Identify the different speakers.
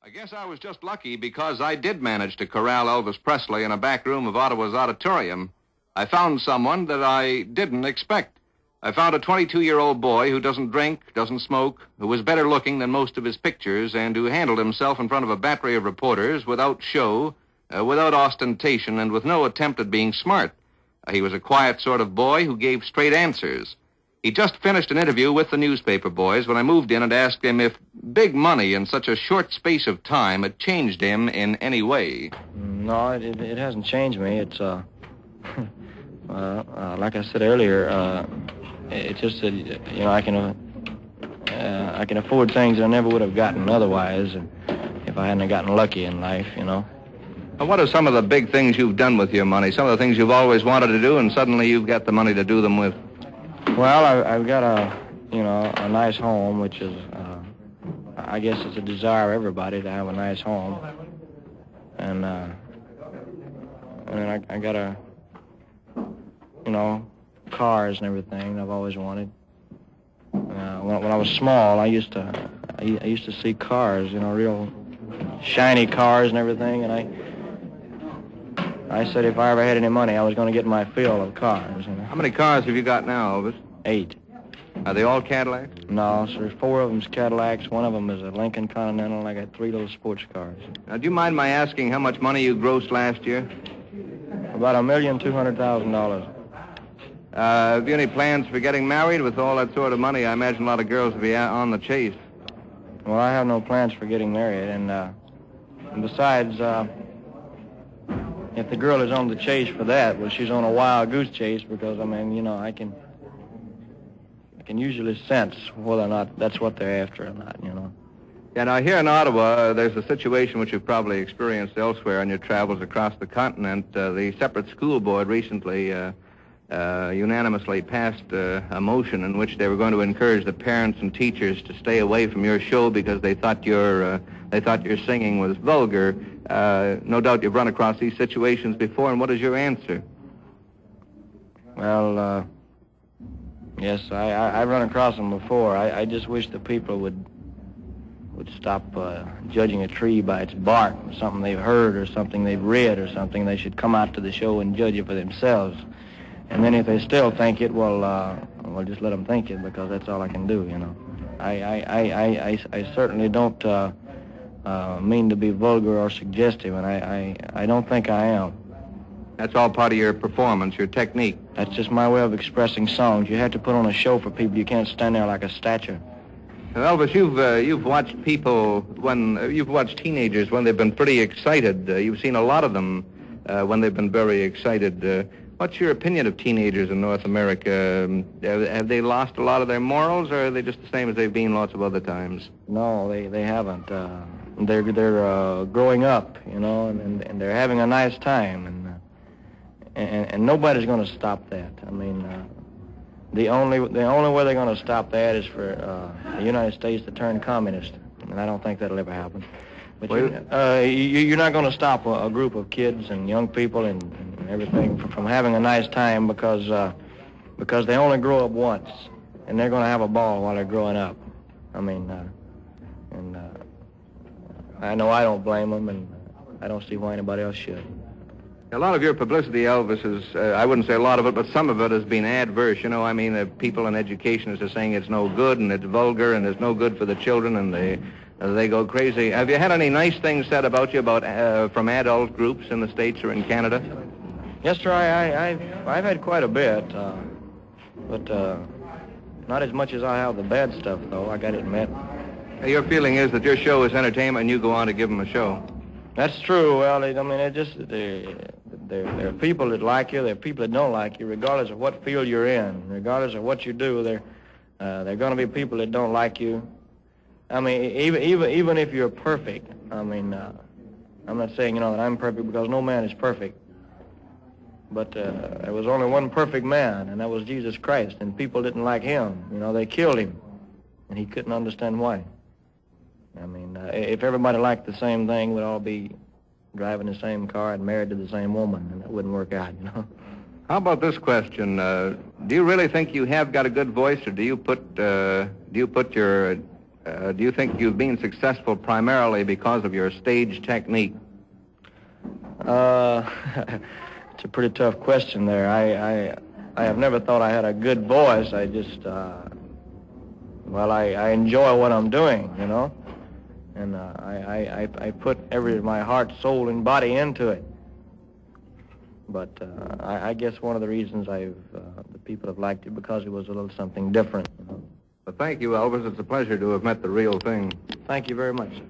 Speaker 1: I guess I was just lucky because I did manage to corral Elvis Presley in a back room of Ottawa's Auditorium. I found someone that I didn't expect. I found a 22-year-old boy who doesn't drink, doesn't smoke, who was better looking than most of his pictures, and who handled himself in front of a battery of reporters without show, without ostentation, and with no attempt at being smart. He was a quiet sort of boy who gave straight answers. He just finished an interview with the newspaper boys when I moved in and asked him if big money in such a short space of time had changed him in any way.
Speaker 2: No, it hasn't changed me. It's, like I said earlier, it's just that, you know, I can afford things I never would have gotten otherwise if I hadn't gotten lucky in life, you know.
Speaker 1: Well, what are some of the big things you've done with your money? Some of the things you've always wanted to do, and suddenly you've got the money to do them with?
Speaker 2: Well, I've got a nice home, which is, I guess it's a desire of everybody to have a nice home. And then I got cars and everything I've always wanted. When I was small, I used to see cars, real shiny cars and everything, and I said if I ever had any money, I was going to get my fill of cars.
Speaker 1: How many cars have you got now, Elvis?
Speaker 2: 8.
Speaker 1: Are they all Cadillacs?
Speaker 2: No, sir. 4 of them's Cadillacs. 1 of them is a Lincoln Continental, and I got 3 little sports cars.
Speaker 1: Now, do you mind my asking how much money you grossed last year?
Speaker 2: About $1,200,000.
Speaker 1: Have you any plans for getting married with all that sort of money? I imagine a lot of girls will be out on the chase.
Speaker 2: Well, I have no plans for getting married, and besides, if the girl is on the chase for that, well, she's on a wild goose chase because, I can usually sense whether or not that's what they're after or not,
Speaker 1: Yeah, now here in Ottawa, there's a situation which you've probably experienced elsewhere on your travels across the continent. The separate school board recently unanimously passed a motion in which they were going to encourage the parents and teachers to stay away from your show because they thought your singing was vulgar. No doubt you've run across these situations before, and what is your answer?
Speaker 2: Well, yes, I've run across them before. I just wish the people would stop judging a tree by its bark, or something they've heard or something they've read or something. They should come out to the show and judge it for themselves. And then if they still think it, well, just let them think it, because that's all I can do, I certainly don't mean to be vulgar or suggestive, and I don't think I am.
Speaker 1: That's all part of your performance, your technique.
Speaker 2: That's just my way of expressing songs. You have to put on a show for people. You can't stand there like a statue.
Speaker 1: Now, Elvis, you've watched people you've watched teenagers when they've been pretty excited. You've seen a lot of them when they've been very excited. What's your opinion of teenagers in North America? Have they lost a lot of their morals, or are they just the same as they've been lots of other times?
Speaker 2: No, they haven't. They're growing up, and they're having a nice time, and nobody's going to stop that. The only way they're going to stop that is for the United States to turn communist, and I don't think that'll ever happen. But you're not going to stop a group of kids and young people and everything from having a nice time because they only grow up once, and they're going to have a ball while they're growing up. I know I don't blame them, and I don't see why anybody else should.
Speaker 1: A lot of your publicity, Elvis, is, I wouldn't say a lot of it, but some of it has been adverse. People in education are saying it's no good, and it's vulgar, and it's no good for the children, and they go crazy. Have you had any nice things said about you from adult groups in the States or in Canada?
Speaker 2: Yes, sir, I've had quite a bit, but not as much as I have the bad stuff, though, I got to admit.
Speaker 1: Your feeling is that your show is entertainment and you go on to give them a show.
Speaker 2: That's true. Well, there are people that like you, there are people that don't like you, regardless of what field you're in, regardless of what you do. There are going to be people that don't like you. Even if you're perfect. I'm not saying that I'm perfect, because no man is perfect. But there was only one perfect man, and that was Jesus Christ. And people didn't like him. They killed him, and he couldn't understand why. If everybody liked the same thing, we'd all be driving the same car and married to the same woman, and that wouldn't work out,
Speaker 1: How about this question? Do you really think you have got a good voice, or do you put your do you think you've been successful primarily because of your stage technique?
Speaker 2: It's a pretty tough question there. I have never thought I had a good voice. I just, I enjoy what I'm doing, you know, and I put my heart, soul, and body into it. But I guess one of the reasons the people have liked it because it was a little something different, you know.
Speaker 1: Well, thank you, Elvis. It's a pleasure to have met the real thing.
Speaker 2: Thank you very much, sir.